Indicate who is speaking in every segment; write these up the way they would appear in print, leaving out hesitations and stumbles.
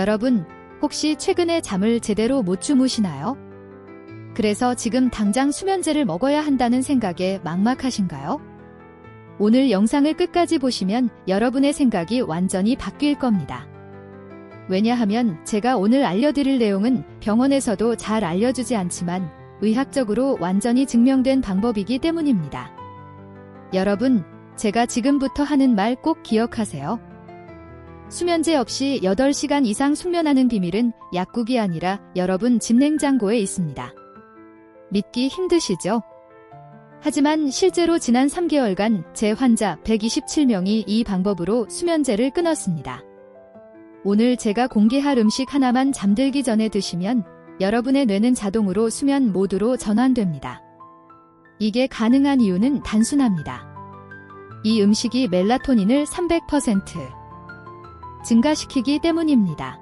Speaker 1: 여러분, 혹시 최근에 잠을 제대로 못 주무시나요? 그래서 지금 당장 수면제를 먹어야 한다는 생각에 막막하신가요? 오늘 영상을 끝까지 보시면 여러분의 생각이 완전히 바뀔 겁니다. 왜냐하면 제가 오늘 알려드릴 내용은 병원에서도 잘 알려주지 않지만 의학적으로 완전히 증명된 방법이기 때문입니다. 여러분, 제가 지금부터 하는 말 꼭 기억하세요. 수면제 없이 8시간 이상 숙면하는 비밀은 약국이 아니라 여러분 집 냉장고에 있습니다. 믿기 힘드시죠? 하지만 실제로 지난 3개월간 제 환자 127명이 이 방법으로 수면제를 끊었습니다. 오늘 제가 공개할 음식 하나만 잠들기 전에 드시면 여러분의 뇌는 자동으로 수면 모드로 전환됩니다. 이게 가능한 이유는 단순합니다. 이 음식이 멜라토닌을 300% 증가시키기 때문입니다.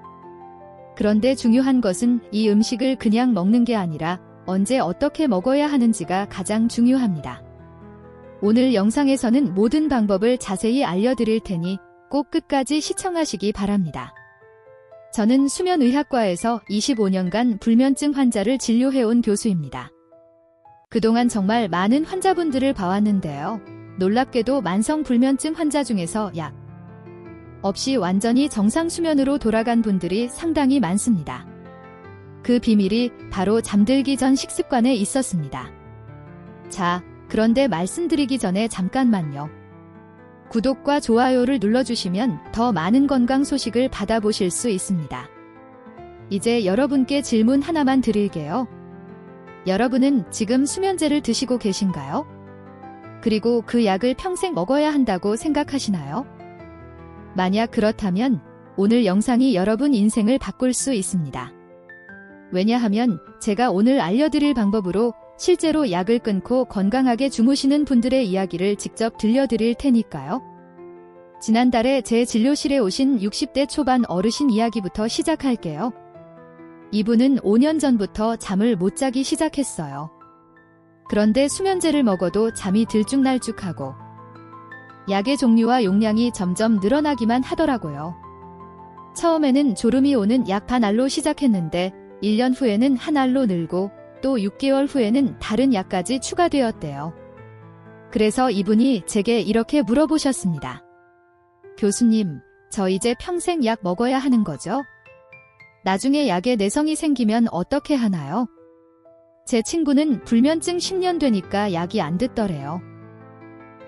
Speaker 1: 그런데 중요한 것은 이 음식을 그냥 먹는 게 아니라 언제 어떻게 먹어야 하는지가 가장 중요합니다. 오늘 영상에서는 모든 방법을 자세히 알려드릴 테니 꼭 끝까지 시청하시기 바랍니다. 저는 수면의학과에서 25년간 불면증 환자를 진료해온 교수입니다. 그동안 정말 많은 환자분들을 봐왔는데요. 놀랍게도 만성 불면증 환자 중에서 약 없이 완전히 정상 수면으로 돌아간 분들이 상당히 많습니다. 그 비밀이 바로 잠들기 전 식습관에 있었습니다. 자, 그런데 말씀드리기 전에 잠깐만요. 구독과 좋아요를 눌러주시면 더 많은 건강 소식을 받아보실 수 있습니다. 이제 여러분께 질문 하나만 드릴게요. 여러분은 지금 수면제를 드시고 계신가요? 그리고 그 약을 평생 먹어야 한다고 생각하시나요? 만약 그렇다면 오늘 영상이 여러분 인생을 바꿀 수 있습니다. 왜냐하면 제가 오늘 알려드릴 방법으로 실제로 약을 끊고 건강하게 주무시는 분들의 이야기를 직접 들려드릴 테니까요. 지난달에 제 진료실에 오신 60대 초반 어르신 이야기부터 시작할게요. 이분은 5년 전부터 잠을 못 자기 시작했어요. 그런데 수면제를 먹어도 잠이 들쭉날쭉하고 약의 종류와 용량이 점점 늘어나기만 하더라고요. 처음에는 졸음이 오는 약 반 알로 시작했는데 1년 후에는 한 알로 늘고 또 6개월 후에는 다른 약까지 추가되었대요. 그래서 이분이 제게 이렇게 물어보셨습니다. 교수님, 저 이제 평생 약 먹어야 하는 거죠? 나중에 약에 내성이 생기면 어떻게 하나요? 제 친구는 불면증 10년 되니까 약이 안 듣더래요.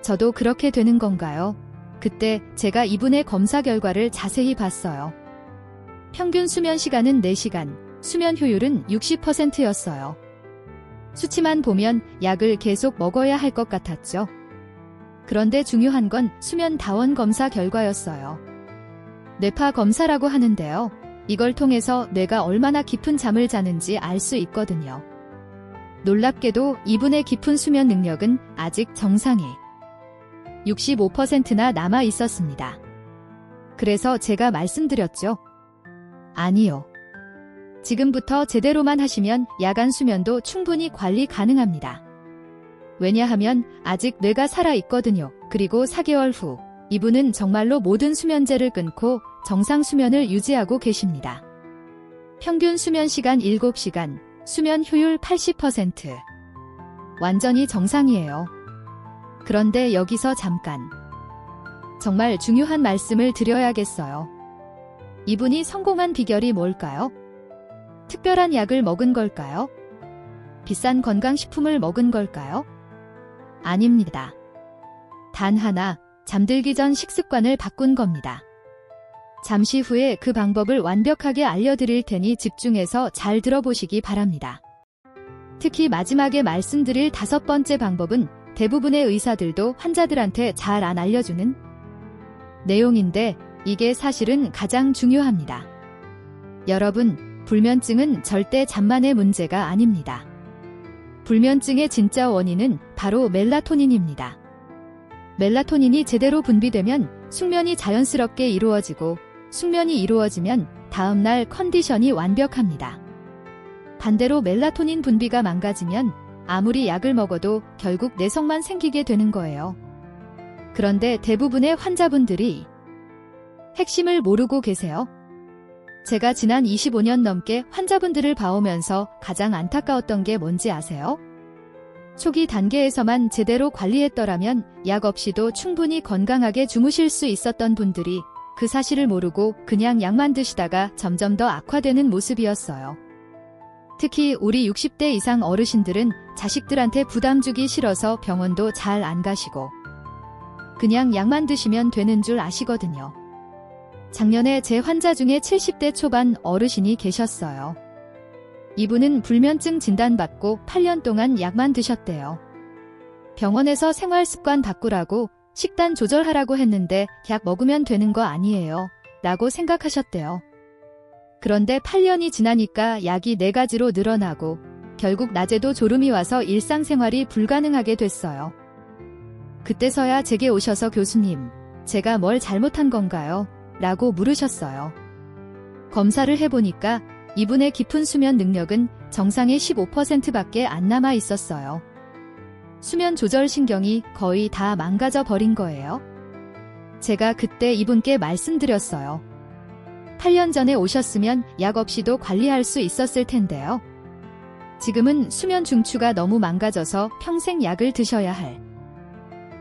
Speaker 1: 저도 그렇게 되는 건가요? 그때 제가 이분의 검사 결과를 자세히 봤어요. 평균 수면 시간은 4시간, 수면 효율은 60%였어요. 수치만 보면 약을 계속 먹어야 할 것 같았죠. 그런데 중요한 건 수면 다원 검사 결과였어요. 뇌파 검사라고 하는데요. 이걸 통해서 뇌가 얼마나 깊은 잠을 자는지 알 수 있거든요. 놀랍게도 이분의 깊은 수면 능력은 아직 정상이 65%나 남아 있었습니다. 그래서 제가 말씀드렸죠. 아니요. 지금부터 제대로만 하시면 야간 수면도 충분히 관리 가능합니다. 왜냐하면 아직 뇌가 살아있거든요. 그리고 4개월 후 이분은 정말로 모든 수면제를 끊고 정상 수면을 유지하고 계십니다. 평균 수면 시간 7시간, 수면 효율 80%. 완전히 정상이에요. 그런데 여기서 잠깐 정말 중요한 말씀을 드려야겠어요. 이분이 성공한 비결이 뭘까요? 특별한 약을 먹은 걸까요? 비싼 건강식품을 먹은 걸까요? 아닙니다. 단 하나, 잠들기 전 식습관을 바꾼 겁니다. 잠시 후에 그 방법을 완벽하게 알려드릴 테니 집중해서 잘 들어보시기 바랍니다. 특히 마지막에 말씀드릴 5번째 방법은 대부분의 의사들도 환자들한테 잘 안 알려주는 내용인데 이게 사실은 가장 중요합니다. 여러분, 불면증은 절대 잠만의 문제가 아닙니다. 불면증의 진짜 원인은 바로 멜라토닌입니다. 멜라토닌이 제대로 분비되면 숙면이 자연스럽게 이루어지고 숙면이 이루어지면 다음날 컨디션이 완벽합니다. 반대로 멜라토닌 분비가 망가지면 아무리 약을 먹어도 결국 내성만 생기게 되는 거예요. 그런데 대부분의 환자분들이 핵심을 모르고 계세요. 제가 지난 25년 넘게 환자분들을 봐오면서 가장 안타까웠던 게 뭔지 아세요? 초기 단계에서만 제대로 관리했더라면 약 없이도 충분히 건강하게 주무실 수 있었던 분들이 그 사실을 모르고 그냥 약만 드시다가 점점 더 악화되는 모습이었어요. 특히 우리 60대 이상 어르신들은 자식들한테 부담 주기 싫어서 병원도 잘 안 가시고 그냥 약만 드시면 되는 줄 아시거든요. 작년에 제 환자 중에 70대 초반 어르신이 계셨어요. 이분은 불면증 진단받고 8년 동안 약만 드셨대요. 병원에서 생활습관 바꾸라고 식단 조절하라고 했는데 약 먹으면 되는 거 아니에요 라고 생각하셨대요. 그런데 8년이 지나니까 약이 4가지로 늘어나고 결국 낮에도 졸음이 와서 일상생활이 불가능하게 됐어요. 그때서야 제게 오셔서 교수님, 제가 뭘 잘못한 건가요? 라고 물으셨어요. 검사를 해보니까 이분의 깊은 수면 능력은 정상의 15%밖에 안 남아 있었어요. 수면 조절 신경이 거의 다 망가져 버린 거예요. 제가 그때 이분께 말씀드렸어요. 8년 전에 오셨으면 약 없이도 관리할 수 있었을 텐데요. 지금은 수면 중추가 너무 망가져서 평생 약을 드셔야 할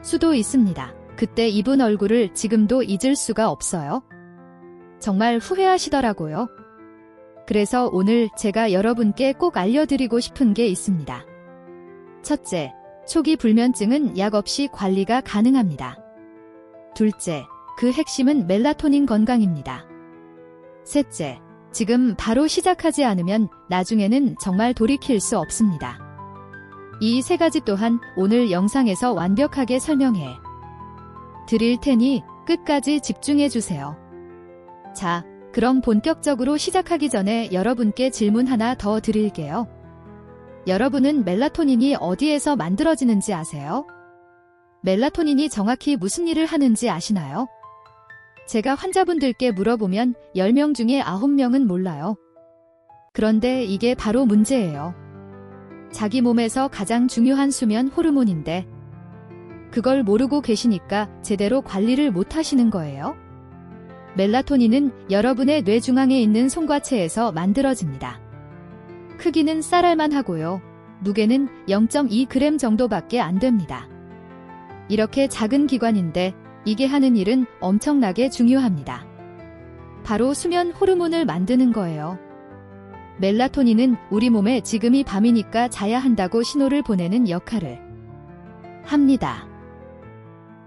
Speaker 1: 수도 있습니다. 그때 이분 얼굴을 지금도 잊을 수가 없어요. 정말 후회하시더라고요. 그래서 오늘 제가 여러분께 꼭 알려드리고 싶은 게 있습니다. 첫째, 초기 불면증은 약 없이 관리가 가능합니다. 둘째, 그 핵심은 멜라토닌 건강입니다. 셋째, 지금 바로 시작하지 않으면 나중에는 정말 돌이킬 수 없습니다. 이 3가지 또한 오늘 영상에서 완벽하게 설명해 드릴 테니 끝까지 집중해 주세요. 자, 그럼 본격적으로 시작하기 전에 여러분께 질문 하나 더 드릴게요. 여러분은 멜라토닌이 어디에서 만들어지는지 아세요? 멜라토닌이 정확히 무슨 일을 하는지 아시나요? 제가 환자분들께 물어보면 10명 중에 9명은 몰라요. 그런데 이게 바로 문제예요. 자기 몸에서 가장 중요한 수면 호르몬인데 그걸 모르고 계시니까 제대로 관리를 못 하시는 거예요. 멜라토닌은 여러분의 뇌 중앙에 있는 송과체에서 만들어집니다. 크기는 쌀알만 하고요. 무게는 0.2g 정도밖에 안 됩니다. 이렇게 작은 기관인데 이게 하는 일은 엄청나게 중요합니다. 바로 수면 호르몬을 만드는 거예요. 멜라토닌은 우리 몸에 지금이 밤이니까 자야 한다고 신호를 보내는 역할을 합니다.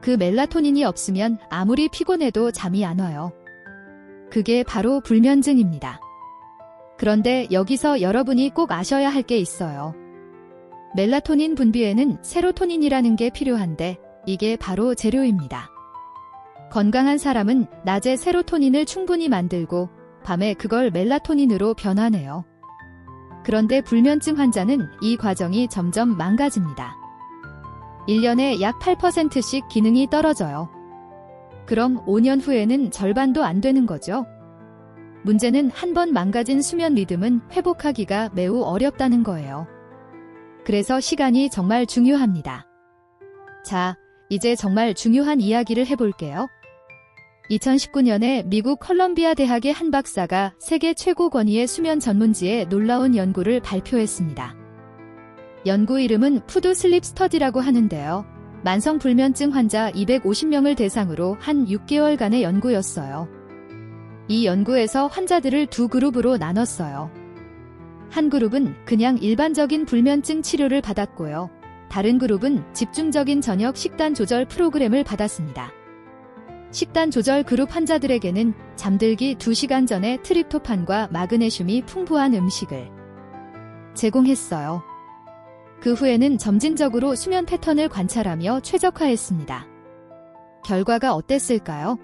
Speaker 1: 그 멜라토닌이 없으면 아무리 피곤해도 잠이 안 와요. 그게 바로 불면증입니다. 그런데 여기서 여러분이 꼭 아셔야 할 게 있어요. 멜라토닌 분비에는 세로토닌이라는 게 필요한데 이게 바로 재료입니다. 건강한 사람은 낮에 세로토닌을 충분히 만들고 밤에 그걸 멜라토닌으로 변환해요. 그런데 불면증 환자는 이 과정이 점점 망가집니다. 1년에 약 8%씩 기능이 떨어져요. 그럼 5년 후에는 절반도 안 되는 거죠. 문제는 한 번 망가진 수면 리듬은 회복하기가 매우 어렵다는 거예요. 그래서 시간이 정말 중요합니다. 자, 이제 정말 중요한 이야기를 해볼게요. 2019년에 미국 컬럼비아 대학의 한 박사가 세계 최고 권위의 수면 전문지에 놀라운 연구를 발표했습니다. 연구 이름은 푸드 슬립 스터디라고 하는데요. 만성 불면증 환자 250명을 대상으로 한 6개월간의 연구였어요. 이 연구에서 환자들을 2그룹으로 나눴어요. 한 그룹은 그냥 일반적인 불면증 치료를 받았고요. 다른 그룹은 집중적인 저녁 식단 조절 프로그램을 받았습니다. 식단 조절 그룹 환자들에게는 잠들기 2시간 전에 트립토판과 마그네슘이 풍부한 음식을 제공했어요. 그 후에는 점진적으로 수면 패턴을 관찰하며 최적화했습니다. 결과가 어땠을까요?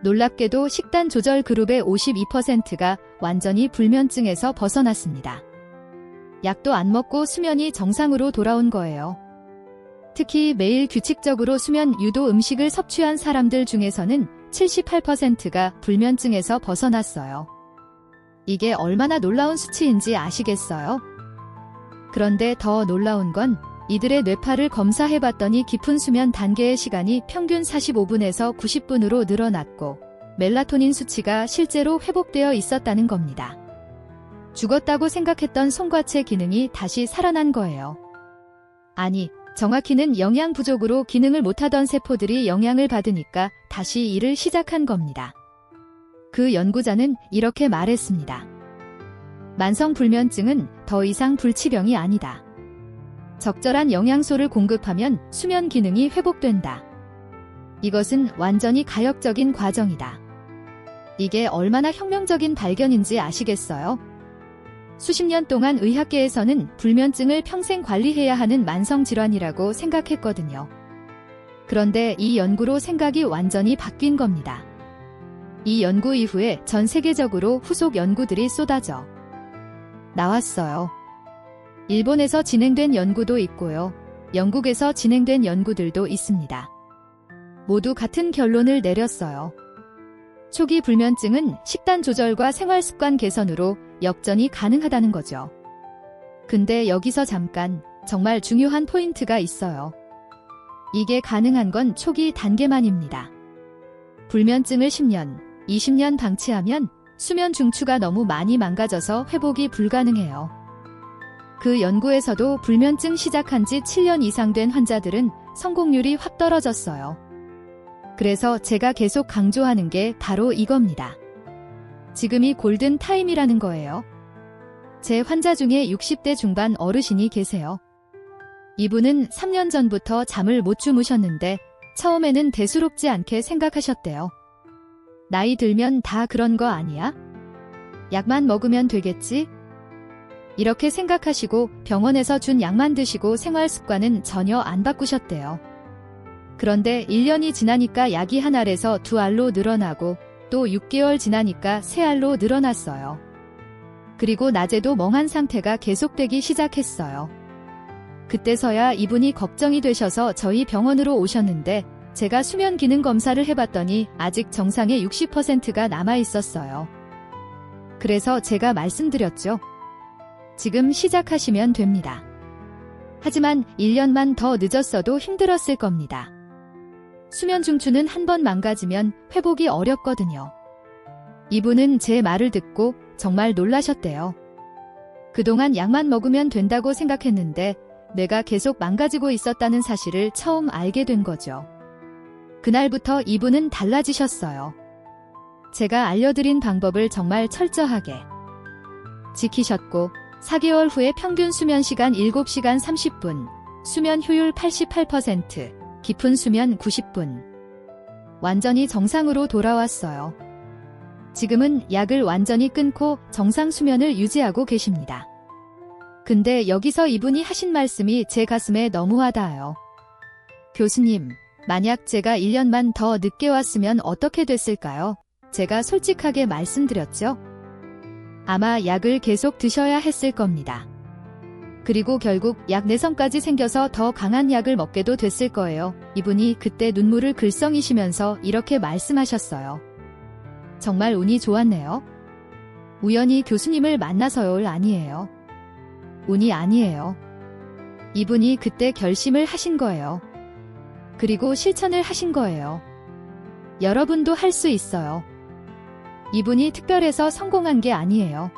Speaker 1: 놀랍게도 식단 조절 그룹의 52%가 완전히 불면증에서 벗어났습니다. 약도 안 먹고 수면이 정상으로 돌아온 거예요. 특히 매일 규칙적으로 수면 유도 음식을 섭취한 사람들 중에서는 78%가 불면증에서 벗어났어요. 이게 얼마나 놀라운 수치인지 아시겠어요? 그런데 더 놀라운 건 이들의 뇌파를 검사해봤더니 깊은 수면 단계의 시간이 평균 45분에서 90분으로 늘어났고 멜라토닌 수치가 실제로 회복되어 있었다는 겁니다. 죽었다고 생각했던 송과체 기능이 다시 살아난 거예요. 아니, 정확히는 영양 부족으로 기능을 못하던 세포들이 영향을 받으니까 다시 일을 시작한 겁니다. 그 연구자는 이렇게 말했습니다. 만성불면증은 더 이상 불치병이 아니다. 적절한 영양소를 공급하면 수면 기능이 회복된다. 이것은 완전히 가역적인 과정이다. 이게 얼마나 혁명적인 발견인지 아시겠어요? 수십 년 동안 의학계에서는 불면증을 평생 관리해야 하는 만성질환이라고 생각했거든요. 그런데 이 연구로 생각이 완전히 바뀐 겁니다. 이 연구 이후에 전 세계적으로 후속 연구들이 쏟아져 나왔어요. 일본에서 진행된 연구도 있고요. 영국에서 진행된 연구들도 있습니다. 모두 같은 결론을 내렸어요. 초기 불면증은 식단 조절과 생활습관 개선으로 역전이 가능하다는 거죠. 근데 여기서 잠깐 정말 중요한 포인트가 있어요. 이게 가능한 건 초기 단계만입니다. 불면증을 10년, 20년 방치하면 수면 중추가 너무 많이 망가져서 회복이 불가능해요. 그 연구에서도 불면증 시작한 지 7년 이상 된 환자들은 성공률이 확 떨어졌어요. 그래서 제가 계속 강조하는 게 바로 이겁니다. 지금이 골든 타임이라는 거예요. 제 환자 중에 60대 중반 어르신이 계세요. 이분은 3년 전부터 잠을 못 주무셨는데 처음에는 대수롭지 않게 생각하셨대요. 나이 들면 다 그런 거 아니야? 약만 먹으면 되겠지? 이렇게 생각하시고 병원에서 준 약만 드시고 생활 습관은 전혀 안 바꾸셨대요. 그런데 1년이 지나니까 약이 한 알에서 2알로 늘어나고 또 6개월 지나니까 3알로 늘어났어요. 그리고 낮에도 멍한 상태가 계속되기 시작했어요. 그때서야 이분이 걱정이 되셔서 저희 병원으로 오셨는데 제가 수면 기능 검사를 해봤더니 아직 정상의 60%가 남아 있었어요. 그래서 제가 말씀드렸죠. 지금 시작하시면 됩니다. 하지만 1년만 더 늦었어도 힘들었을 겁니다. 수면 중추는 한 번 망가지면 회복이 어렵거든요. 이분은 제 말을 듣고 정말 놀라셨대요. 그동안 약만 먹으면 된다고 생각했는데 내가 계속 망가지고 있었다는 사실을 처음 알게 된 거죠. 그날부터 이분은 달라지셨어요. 제가 알려드린 방법을 정말 철저하게 지키셨고 4개월 후에 평균 수면 시간 7시간 30분, 수면 효율 88%, 깊은 수면 90분. 완전히 정상으로 돌아왔어요. 지금은 약을 완전히 끊고 정상 수면을 유지하고 계십니다. 근데 여기서 이분이 하신 말씀이 제 가슴에 너무 와닿아요. 교수님, 만약 제가 1년만 더 늦게 왔으면 어떻게 됐을까요? 제가 솔직하게 말씀드렸죠. 아마 약을 계속 드셔야 했을 겁니다. 그리고 결국 약 내성까지 생겨서 더 강한 약을 먹게도 됐을 거예요. 이분이 그때 눈물을 글썽이시면서 이렇게 말씀하셨어요. 정말 운이 좋았네요. 우연히 교수님을 만나서요. 아니에요. 운이 아니에요. 이분이 그때 결심을 하신 거예요. 그리고 실천을 하신 거예요. 여러분도 할 수 있어요. 이분이 특별해서 성공한 게 아니에요.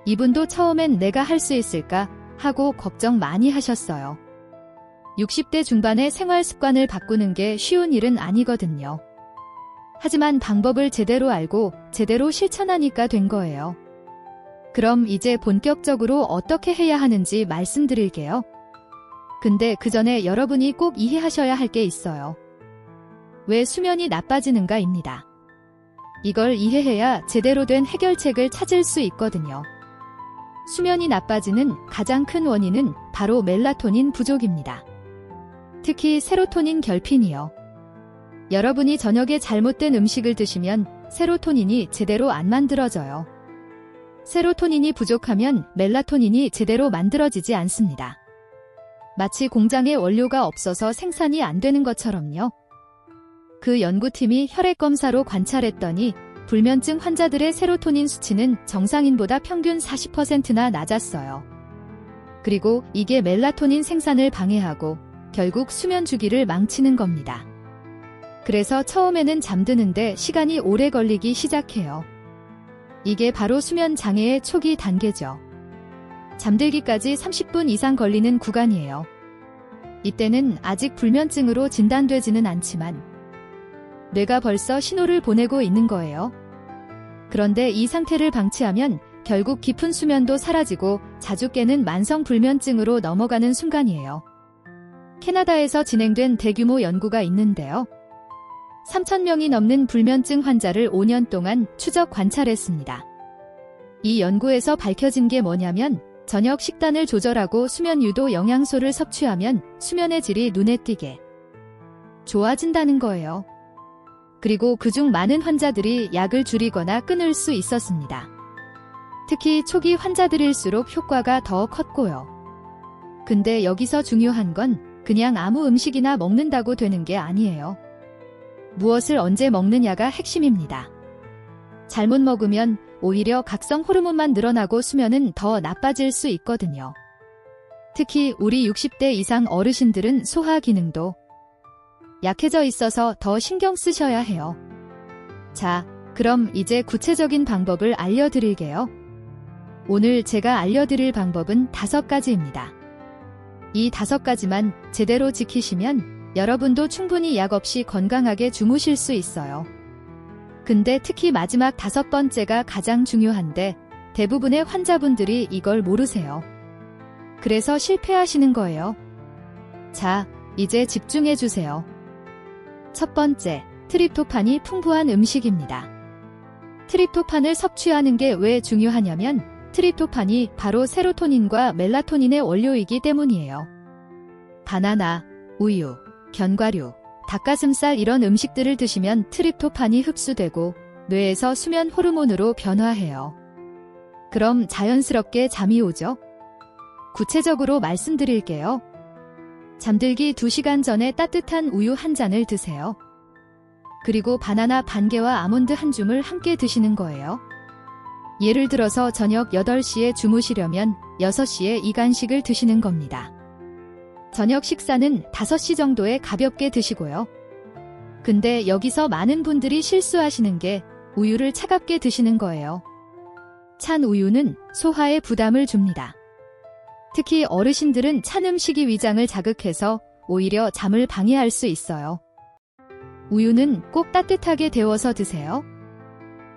Speaker 1: 이분도 처음엔 내가 할 수 있을까 하고 걱정 많이 하셨어요. 60대 중반의 생활 습관을 바꾸는 게 쉬운 일은 아니거든요. 하지만 방법을 제대로 알고 제대로 실천하니까 된 거예요. 그럼 이제 본격적으로 어떻게 해야 하는지 말씀드릴게요. 근데 그 전에 여러분이 꼭 이해하셔야 할 게 있어요. 왜 수면이 나빠지는가입니다. 이걸 이해해야 제대로 된 해결책을 찾을 수 있거든요. 수면이 나빠지는 가장 큰 원인은 바로 멜라토닌 부족입니다. 특히 세로토닌 결핍이요. 여러분이 저녁에 잘못된 음식을 드시면 세로토닌이 제대로 안 만들어져요. 세로토닌이 부족하면 멜라토닌이 제대로 만들어지지 않습니다. 마치 공장에 원료가 없어서 생산이 안 되는 것처럼요. 그 연구팀이 혈액 검사로 관찰했더니 불면증 환자들의 세로토닌 수치는 정상인보다 평균 40%나 낮았어요. 그리고 이게 멜라토닌 생산을 방해하고 결국 수면 주기를 망치는 겁니다. 그래서 처음에는 잠드는데 시간이 오래 걸리기 시작해요. 이게 바로 수면 장애의 초기 단계죠. 잠들기까지 30분 이상 걸리는 구간이에요. 이때는 아직 불면증으로 진단되지는 않지만 뇌가 벌써 신호를 보내고 있는 거예요. 그런데 이 상태를 방치하면 결국 깊은 수면도 사라지고 자주 깨는 만성 불면증으로 넘어가는 순간이에요. 캐나다에서 진행된 대규모 연구가 있는데요. 3,000명이 넘는 불면증 환자를 5년 동안 추적 관찰했습니다. 이 연구에서 밝혀진 게 뭐냐면 저녁 식단을 조절하고 수면 유도 영양소를 섭취하면 수면의 질이 눈에 띄게 좋아진다는 거예요. 그리고 그중 많은 환자들이 약을 줄이거나 끊을 수 있었습니다. 특히 초기 환자들일수록 효과가 더 컸고요. 근데 여기서 중요한 건 그냥 아무 음식이나 먹는다고 되는 게 아니에요. 무엇을 언제 먹느냐가 핵심입니다. 잘못 먹으면 오히려 각성 호르몬만 늘어나고 수면은 더 나빠질 수 있거든요. 특히 우리 60대 이상 어르신들은 소화 기능도 약해져 있어서 더 신경 쓰셔야 해요. 자, 그럼 이제 구체적인 방법을 알려드릴게요. 오늘 제가 알려드릴 방법은 5가지입니다. 이 5가지만 제대로 지키시면 여러분도 충분히 약 없이 건강하게 주무실 수 있어요. 근데 특히 마지막 5번째가 가장 중요한데 대부분의 환자분들이 이걸 모르세요. 그래서 실패하시는 거예요. 자, 이제 집중해주세요. 첫 번째, 트립토판이 풍부한 음식입니다. 트립토판을 섭취하는 게 왜 중요하냐면 트립토판이 바로 세로토닌과 멜라토닌의 원료이기 때문이에요. 바나나, 우유, 견과류, 닭가슴살 이런 음식들을 드시면 트립토판이 흡수되고 뇌에서 수면 호르몬으로 변화해요. 그럼 자연스럽게 잠이 오죠? 구체적으로 말씀드릴게요. 잠들기 2시간 전에 따뜻한 우유 한 잔을 드세요. 그리고 바나나 반 개와 아몬드 한 줌을 함께 드시는 거예요. 예를 들어서 저녁 8시에 주무시려면 6시에 이 간식을 드시는 겁니다. 저녁 식사는 5시 정도에 가볍게 드시고요. 근데 여기서 많은 분들이 실수하시는 게 우유를 차갑게 드시는 거예요. 찬 우유는 소화에 부담을 줍니다. 특히 어르신들은 찬 음식이 위장을 자극해서 오히려 잠을 방해할 수 있어요. 우유는 꼭 따뜻하게 데워서 드세요.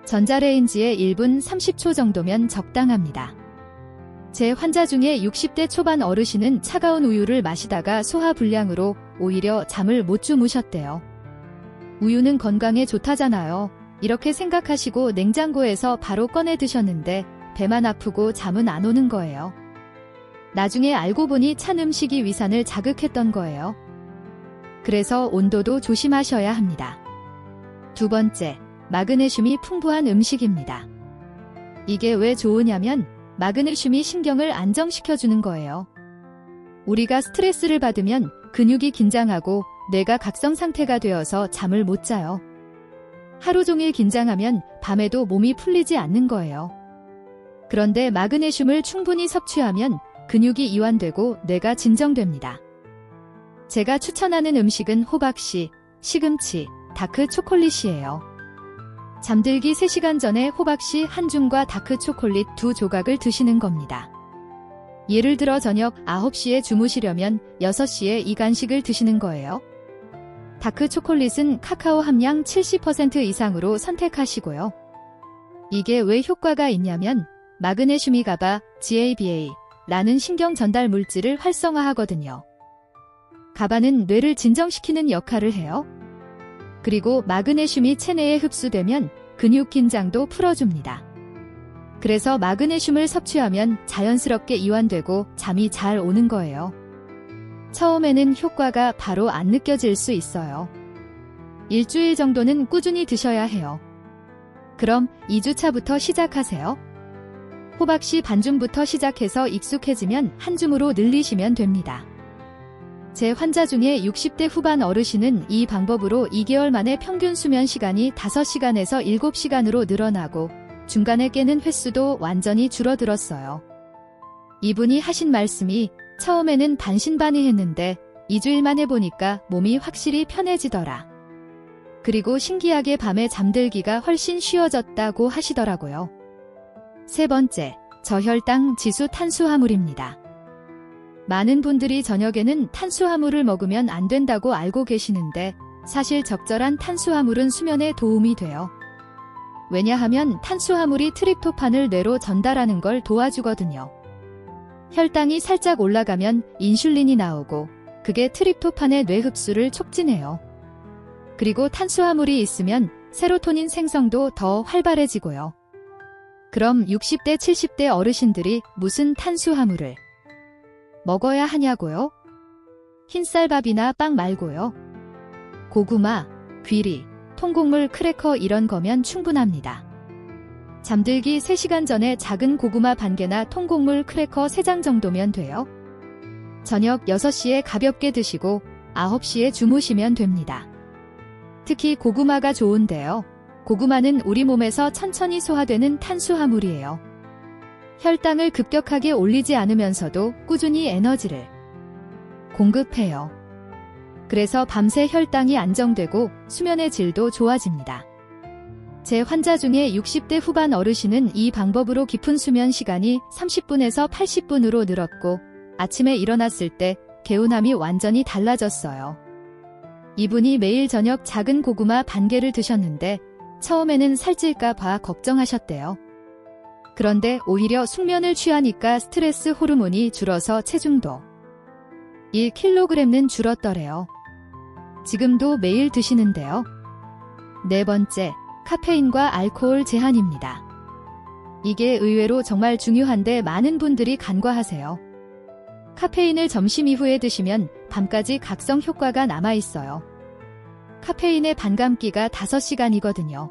Speaker 1: 전자레인지에 1분 30초 정도면 적당합니다. 제 환자 중에 60대 초반 어르신은 차가운 우유를 마시다가 소화불량으로 오히려 잠을 못 주무셨대요. 우유는 건강에 좋다잖아요. 이렇게 생각하시고 냉장고에서 바로 꺼내 드셨는데 배만 아프고 잠은 안 오는 거예요. 나중에 알고 보니 찬 음식이 위산을 자극했던 거예요. 그래서 온도도 조심하셔야 합니다. 두 번째, 마그네슘이 풍부한 음식입니다. 이게 왜 좋으냐면 마그네슘이 신경을 안정시켜주는 거예요. 우리가 스트레스를 받으면 근육이 긴장하고 뇌가 각성 상태가 되어서 잠을 못 자요. 하루 종일 긴장하면 밤에도 몸이 풀리지 않는 거예요. 그런데 마그네슘을 충분히 섭취하면 근육이 이완되고 뇌가 진정됩니다. 제가 추천하는 음식은 호박씨, 시금치, 다크 초콜릿이에요. 잠들기 3시간 전에 호박씨 한 줌과 다크 초콜릿 2조각을 드시는 겁니다. 예를 들어 저녁 9시에 주무시려면 6시에 이 간식을 드시는 거예요. 다크 초콜릿은 카카오 함량 70% 이상으로 선택하시고요. 이게 왜 효과가 있냐면 마그네슘이 가바, GABA라는 신경 전달 물질을 활성화하거든요. 가바는 뇌를 진정시키는 역할을 해요. 그리고 마그네슘이 체내에 흡수되면 근육 긴장도 풀어줍니다. 그래서 마그네슘을 섭취하면 자연스럽게 이완되고 잠이 잘 오는 거예요. 처음에는 효과가 바로 안 느껴질 수 있어요. 일주일 정도는 꾸준히 드셔야 해요. 그럼 2주차부터 시작하세요. 호박씨 반줌부터 시작해서 익숙해지면 한 줌으로 늘리시면 됩니다. 제 환자 중에 60대 후반 어르신은 이 방법으로 2개월 만에 평균 수면 시간이 5시간에서 7시간으로 늘어나고 중간에 깨는 횟수도 완전히 줄어들었어요. 이분이 하신 말씀이 처음에는 반신반의했는데 2주일만 해보니까 몸이 확실히 편해지더라. 그리고 신기하게 밤에 잠들기가 훨씬 쉬워졌다고 하시더라고요. 세 번째, 저혈당 지수 탄수화물입니다. 많은 분들이 저녁에는 탄수화물을 먹으면 안 된다고 알고 계시는데 사실 적절한 탄수화물은 수면에 도움이 돼요. 왜냐하면 탄수화물이 트립토판을 뇌로 전달하는 걸 도와주거든요. 혈당이 살짝 올라가면 인슐린이 나오고 그게 트립토판의 뇌 흡수를 촉진해요. 그리고 탄수화물이 있으면 세로토닌 생성도 더 활발해지고요. 그럼 60대, 70대 어르신들이 무슨 탄수화물을 먹어야 하냐고요? 흰쌀밥이나 빵 말고요. 고구마, 귀리, 통곡물 크래커 이런 거면 충분합니다. 잠들기 3시간 전에 작은 고구마 반 개나 통곡물 크래커 3장 정도면 돼요. 저녁 6시에 가볍게 드시고 9시에 주무시면 됩니다. 특히 고구마가 좋은데요. 고구마는 우리 몸에서 천천히 소화되는 탄수화물이에요. 혈당을 급격하게 올리지 않으면서도 꾸준히 에너지를 공급해요. 그래서 밤새 혈당이 안정되고 수면의 질도 좋아집니다. 제 환자 중에 60대 후반 어르신은 이 방법으로 깊은 수면 시간이 30분에서 80분으로 늘었고 아침에 일어났을 때 개운함이 완전히 달라졌어요. 이분이 매일 저녁 작은 고구마 반 개를 드셨는데 처음에는 살찔까 봐 걱정하셨대요. 그런데 오히려 숙면을 취하니까 스트레스 호르몬이 줄어서 체중도 1kg는 줄었더래요. 지금도 매일 드시는데요. 네 번째, 카페인과 알코올 제한입니다. 이게 의외로 정말 중요한데 많은 분들이 간과하세요. 카페인을 점심 이후에 드시면 밤까지 각성 효과가 남아있어요. 카페인의 반감기가 5시간이거든요.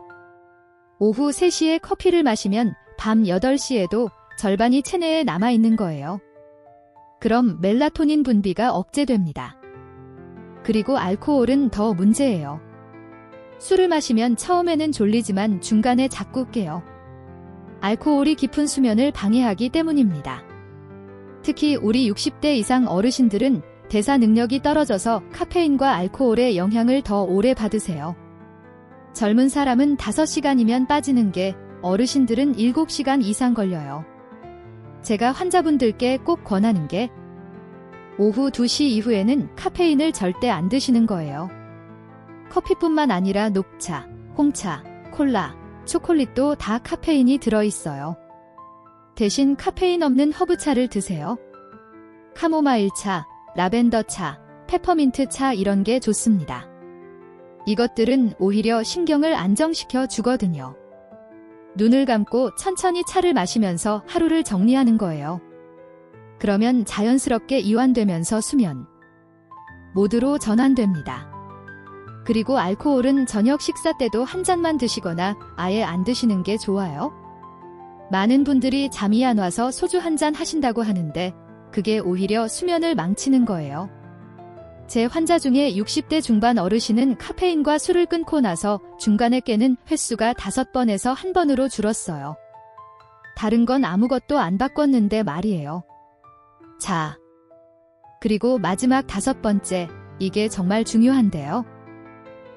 Speaker 1: 오후 3시에 커피를 마시면 밤 8시에도 절반이 체내에 남아있는 거예요. 그럼 멜라토닌 분비가 억제됩니다. 그리고 알코올은 더 문제예요. 술을 마시면 처음에는 졸리지만 중간에 자꾸 깨요. 알코올이 깊은 수면을 방해하기 때문입니다. 특히 우리 60대 이상 어르신들은 대사 능력이 떨어져서 카페인과 알코올의 영향을 더 오래 받으세요. 젊은 사람은 5시간이면 빠지는 게 어르신들은 7시간 이상 걸려요. 제가 환자분들께 꼭 권하는 게 오후 2시 이후에는 카페인을 절대 안 드시는 거예요. 커피뿐만 아니라 녹차, 홍차, 콜라, 초콜릿도 다 카페인이 들어있어요. 대신 카페인 없는 허브차를 드세요. 카모마일차, 라벤더차, 페퍼민트차 이런 게 좋습니다. 이것들은 오히려 신경을 안정시켜 주거든요. 눈을 감고 천천히 차를 마시면서 하루를 정리하는 거예요. 그러면 자연스럽게 이완되면서 수면 모드로 전환됩니다. 그리고 알코올은 저녁 식사 때도 한 잔만 드시거나 아예 안 드시는 게 좋아요. 많은 분들이 잠이 안 와서 소주 한 잔 하신다고 하는데 그게 오히려 수면을 망치는 거예요. 제 환자 중에 60대 중반 어르신은 카페인과 술을 끊고 나서 중간에 깨는 횟수가 5번에서 1번으로 줄었어요. 다른 건 아무것도 안 바꿨는데 말이에요. 자, 그리고 마지막 5번째, 이게 정말 중요한데요.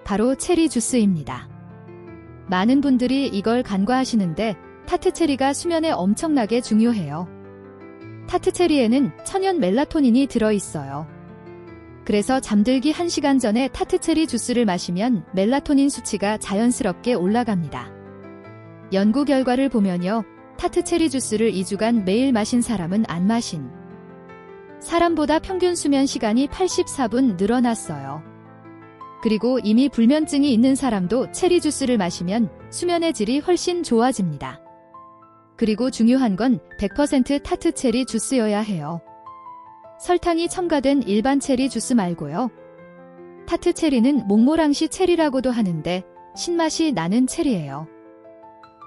Speaker 1: 바로 체리 주스입니다. 많은 분들이 이걸 간과하시는데 타트체리가 수면에 엄청나게 중요해요. 타트체리에는 천연 멜라토닌이 들어있어요. 그래서 잠들기 1시간 전에 타트체리 주스를 마시면 멜라토닌 수치가 자연스럽게 올라갑니다. 연구 결과를 보면요. 타트체리 주스를 2주간 매일 마신 사람은 안 마신 사람보다 평균 수면 시간이 84분 늘어났어요. 그리고 이미 불면증이 있는 사람도 체리 주스를 마시면 수면의 질이 훨씬 좋아집니다. 그리고 중요한 건 100% 타트체리 주스여야 해요. 설탕이 첨가된 일반 체리 주스 말고요. 타트체리는 몽모랑시 체리라고도 하는데 신맛이 나는 체리예요.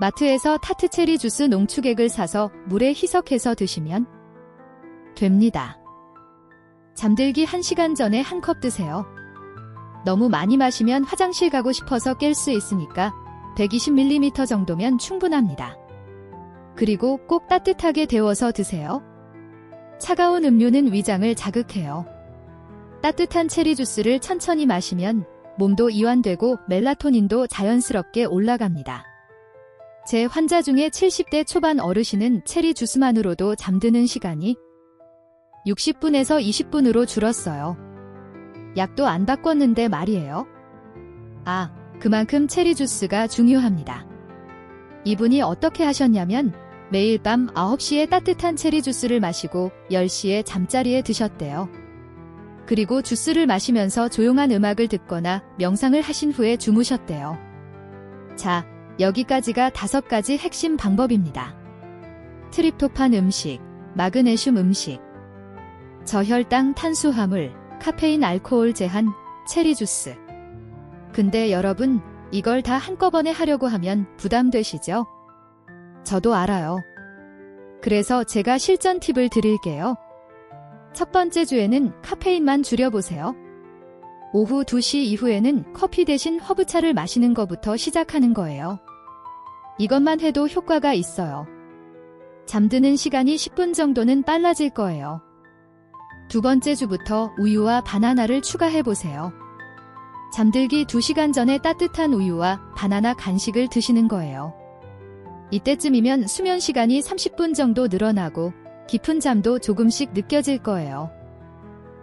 Speaker 1: 마트에서 타트체리 주스 농축액을 사서 물에 희석해서 드시면 됩니다. 잠들기 1시간 전에 한 컵 드세요. 너무 많이 마시면 화장실 가고 싶어서 깰 수 있으니까 120ml 정도면 충분합니다. 그리고 꼭 따뜻하게 데워서 드세요. 차가운 음료는 위장을 자극해요. 따뜻한 체리 주스를 천천히 마시면 몸도 이완되고 멜라토닌도 자연스럽게 올라갑니다. 제 환자 중에 70대 초반 어르신은 체리 주스만으로도 잠드는 시간이 60분에서 20분으로 줄었어요. 약도 안 바꿨는데 말이에요. 그만큼 체리 주스가 중요합니다. 이분이 어떻게 하셨냐면 매일 밤 9시에 따뜻한 체리 주스를 마시고 10시에 잠자리에 드셨대요. 그리고 주스를 마시면서 조용한 음악을 듣거나 명상을 하신 후에 주무셨대요. 자, 여기까지가 5가지 핵심 방법입니다. 트립토판 음식, 마그네슘 음식, 저혈당 탄수화물, 카페인 알코올 제한, 체리 주스. 근데 여러분, 이걸 다 한꺼번에 하려고 하면 부담되시죠? 저도 알아요. 그래서 제가 실전 팁을 드릴게요. 첫 번째 주에는 카페인만 줄여보세요. 오후 2시 이후에는 커피 대신 허브차를 마시는 것부터 시작하는 거예요. 이것만 해도 효과가 있어요. 잠드는 시간이 10분 정도는 빨라질 거예요. 두 번째 주부터 우유와 바나나를 추가해보세요. 잠들기 2시간 전에 따뜻한 우유와 바나나 간식을 드시는 거예요. 이때쯤이면 수면 시간이 30분 정도 늘어나고 깊은 잠도 조금씩 느껴질 거예요.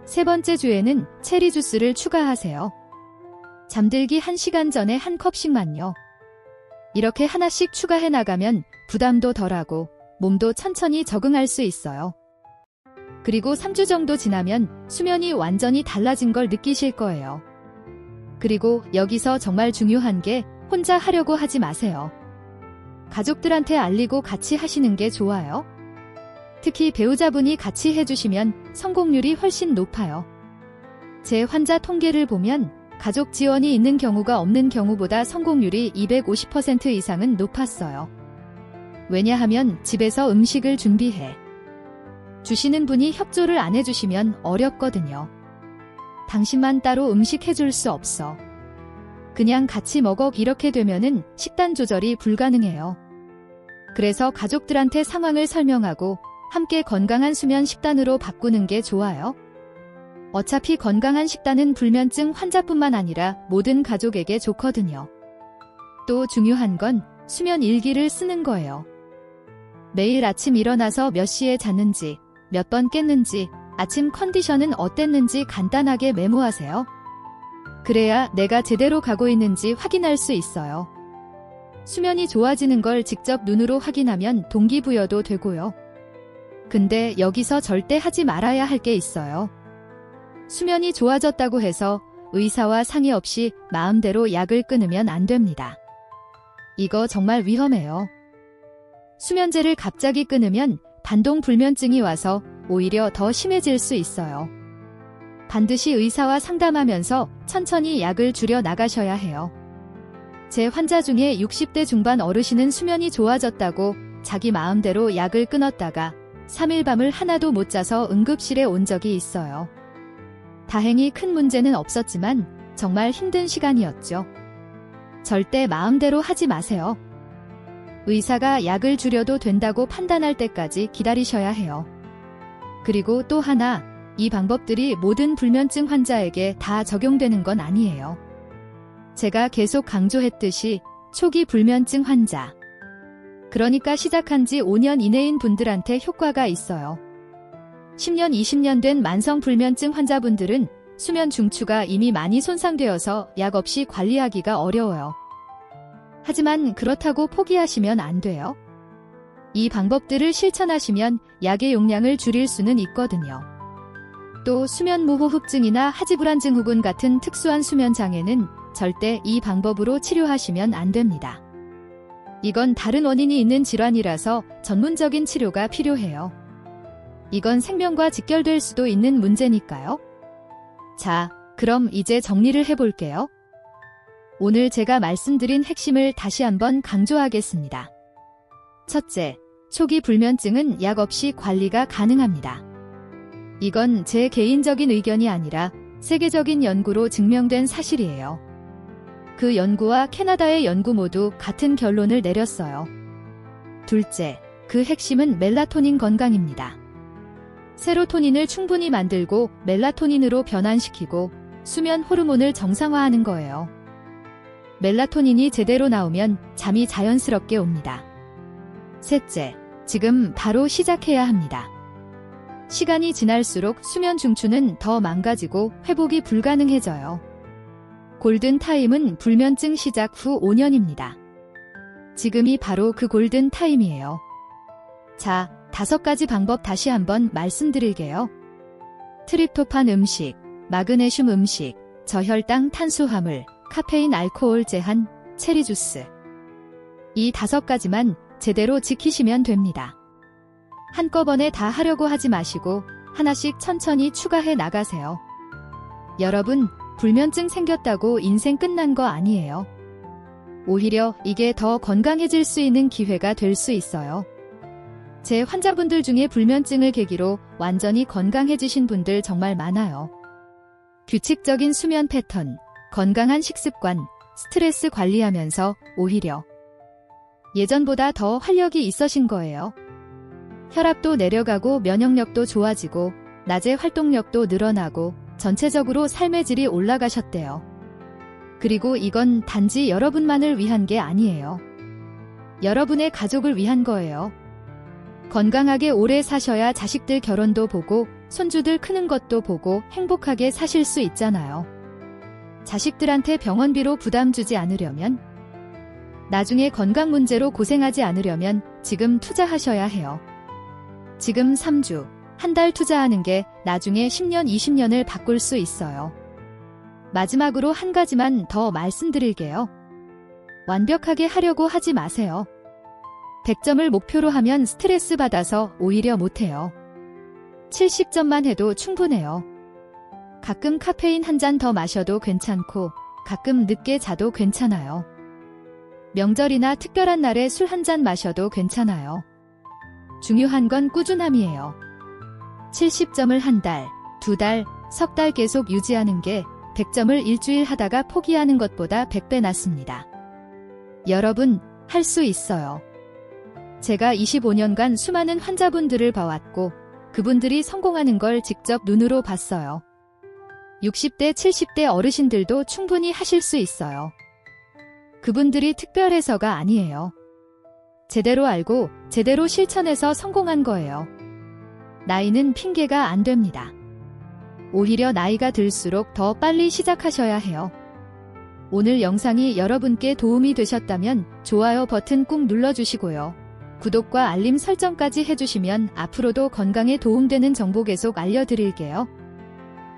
Speaker 1: 세 번째 주에는 체리 주스를 추가하세요. 잠들기 1시간 전에 한 컵씩만요. 이렇게 하나씩 추가해 나가면 부담도 덜하고 몸도 천천히 적응할 수 있어요. 그리고 3주 정도 지나면 수면이 완전히 달라진 걸 느끼실 거예요. 그리고 여기서 정말 중요한 게 혼자 하려고 하지 마세요. 가족들한테 알리고 같이 하시는 게 좋아요. 특히 배우자분이 같이 해주시면 성공률이 훨씬 높아요. 제 환자 통계를 보면 가족 지원이 있는 경우가 없는 경우보다 성공률이 250% 이상은 높았어요. 왜냐하면 집에서 음식을 준비해 주시는 분이 협조를 안 해주시면 어렵거든요. 당신만 따로 음식 해줄 수 없어. 그냥 같이 먹어 이렇게 되면은 식단 조절이 불가능해요. 그래서 가족들한테 상황을 설명하고 함께 건강한 수면 식단으로 바꾸는 게 좋아요. 어차피 건강한 식단은 불면증 환자뿐만 아니라 모든 가족에게 좋거든요. 또 중요한 건 수면 일기를 쓰는 거예요. 매일 아침 일어나서 몇 시에 잤는지, 몇 번 깼는지, 아침 컨디션은 어땠는지 간단하게 메모하세요. 그래야 내가 제대로 가고 있는지 확인할 수 있어요. 수면이 좋아지는 걸 직접 눈으로 확인하면 동기부여도 되고요. 근데 여기서 절대 하지 말아야 할 게 있어요. 수면이 좋아졌다고 해서 의사와 상의 없이 마음대로 약을 끊으면 안 됩니다. 이거 정말 위험해요. 수면제를 갑자기 끊으면 반동불면증이 와서 오히려 더 심해질 수 있어요. 반드시 의사와 상담하면서 천천히 약을 줄여 나가셔야 해요. 제 환자 중에 60대 중반 어르신은 수면이 좋아졌다고 자기 마음대로 약을 끊었다가 3일 밤을 하나도 못 자서 응급실에 온 적이 있어요. 다행히 큰 문제는 없었지만 정말 힘든 시간이었죠. 절대 마음대로 하지 마세요. 의사가 약을 줄여도 된다고 판단할 때까지 기다리셔야 해요. 그리고 또 하나, 이 방법들이 모든 불면증 환자에게 다 적용되는 건 아니에요. 제가 계속 강조했듯이 초기 불면증 환자, 그러니까 시작한 지 5년 이내인 분들한테 효과가 있어요. 10년, 20년 된 만성 불면증 환자분들은 수면 중추가 이미 많이 손상되어서 약 없이 관리하기가 어려워요. 하지만 그렇다고 포기하시면 안 돼요. 이 방법들을 실천하시면 약의 용량을 줄일 수는 있거든요. 또 수면무호흡증이나 하지불안증후군 같은 특수한 수면 장애는 절대 이 방법으로 치료하시면 안 됩니다. 이건 다른 원인이 있는 질환이라서 전문적인 치료가 필요해요. 이건 생명과 직결될 수도 있는 문제니까요. 자, 그럼 이제 정리를 해볼게요. 오늘 제가 말씀드린 핵심을 다시 한번 강조하겠습니다. 첫째, 초기 불면증은 약 없이 관리가 가능합니다. 이건 제 개인적인 의견이 아니라 세계적인 연구로 증명된 사실이에요. 그 연구와 캐나다의 연구 모두 같은 결론을 내렸어요. 둘째, 그 핵심은 멜라토닌 건강입니다. 세로토닌을 충분히 만들고 멜라토닌으로 변환시키고 수면 호르몬을 정상화하는 거예요. 멜라토닌이 제대로 나오면 잠이 자연스럽게 옵니다. 셋째, 지금 바로 시작해야 합니다. 시간이 지날수록 수면 중추는 더 망가지고 회복이 불가능해져요. 골든타임은 불면증 시작 후 5년입니다. 지금이 바로 그 골든타임이에요. 자, 5가지 방법 다시 한번 말씀드릴게요. 트립토판 음식, 마그네슘 음식, 저혈당 탄수화물, 카페인 알코올 제한, 체리 주스. 이 5가지만 제대로 지키시면 됩니다. 한꺼번에 다 하려고 하지 마시고 하나씩 천천히 추가해 나가세요. 여러분, 불면증 생겼다고 인생 끝난 거 아니에요. 오히려 이게 더 건강해질 수 있는 기회가 될 수 있어요. 제 환자분들 중에 불면증을 계기로 완전히 건강해지신 분들 정말 많아요. 규칙적인 수면 패턴, 건강한 식습관, 스트레스 관리하면서 오히려 예전보다 더 활력이 있으신 거예요. 혈압도 내려가고 면역력도 좋아지고 낮에 활동력도 늘어나고 전체적으로 삶의 질이 올라가셨대요. 그리고 이건 단지 여러분만을 위한 게 아니에요. 여러분의 가족을 위한 거예요. 건강하게 오래 사셔야 자식들 결혼도 보고 손주들 크는 것도 보고 행복하게 사실 수 있잖아요. 자식들한테 병원비로 부담 주지 않으려면, 나중에 건강 문제로 고생하지 않으려면 지금 투자하셔야 해요. 지금 3주, 한 달 투자하는 게 나중에 10년, 20년을 바꿀 수 있어요. 마지막으로 한 가지만 더 말씀드릴게요. 완벽하게 하려고 하지 마세요. 100점을 목표로 하면 스트레스 받아서 오히려 못해요. 70점만 해도 충분해요. 가끔 카페인 한 잔 더 마셔도 괜찮고 가끔 늦게 자도 괜찮아요. 명절이나 특별한 날에 술 한 잔 마셔도 괜찮아요. 중요한 건 꾸준함이에요. 70점을 한 달, 2달, 석 달 계속 유지하는 게 100점을 일주일 하다가 포기하는 것보다 100배 낫습니다. 여러분, 할 수 있어요. 제가 25년간 수많은 환자분들을 봐왔고 그분들이 성공하는 걸 직접 눈으로 봤어요. 60대, 70대 어르신들도 충분히 하실 수 있어요. 그분들이 특별해서가 아니에요. 제대로 알고 제대로 실천해서 성공한 거예요. 나이는 핑계가 안 됩니다. 오히려 나이가 들수록 더 빨리 시작하셔야 해요. 오늘 영상이 여러분께 도움이 되셨다면 좋아요 버튼 꾹 눌러주시고요. 구독과 알림 설정까지 해주시면 앞으로도 건강에 도움되는 정보 계속 알려드릴게요.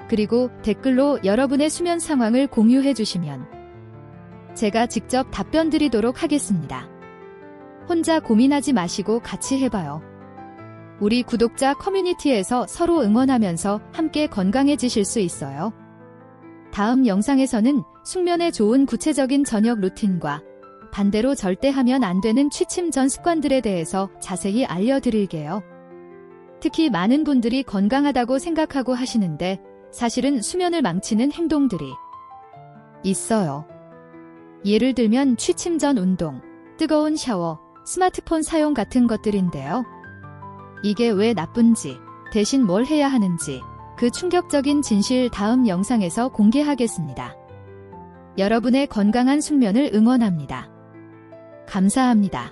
Speaker 1: 그리고 댓글로 여러분의 수면 상황을 공유해주시면 제가 직접 답변 드리도록 하겠습니다. 혼자 고민하지 마시고 같이 해봐요. 우리 구독자 커뮤니티에서 서로 응원하면서 함께 건강해지실 수 있어요. 다음 영상에서는 숙면에 좋은 구체적인 저녁 루틴과 반대로 절대 하면 안 되는 취침 전 습관들에 대해서 자세히 알려드릴게요. 특히 많은 분들이 건강하다고 생각하고 하시는데 사실은 수면을 망치는 행동들이 있어요. 예를 들면 취침 전 운동, 뜨거운 샤워, 스마트폰 사용 같은 것들인데요. 이게 왜 나쁜지, 대신 뭘 해야 하는지 그 충격적인 진실 다음 영상에서 공개하겠습니다. 여러분의 건강한 숙면을 응원합니다. 감사합니다.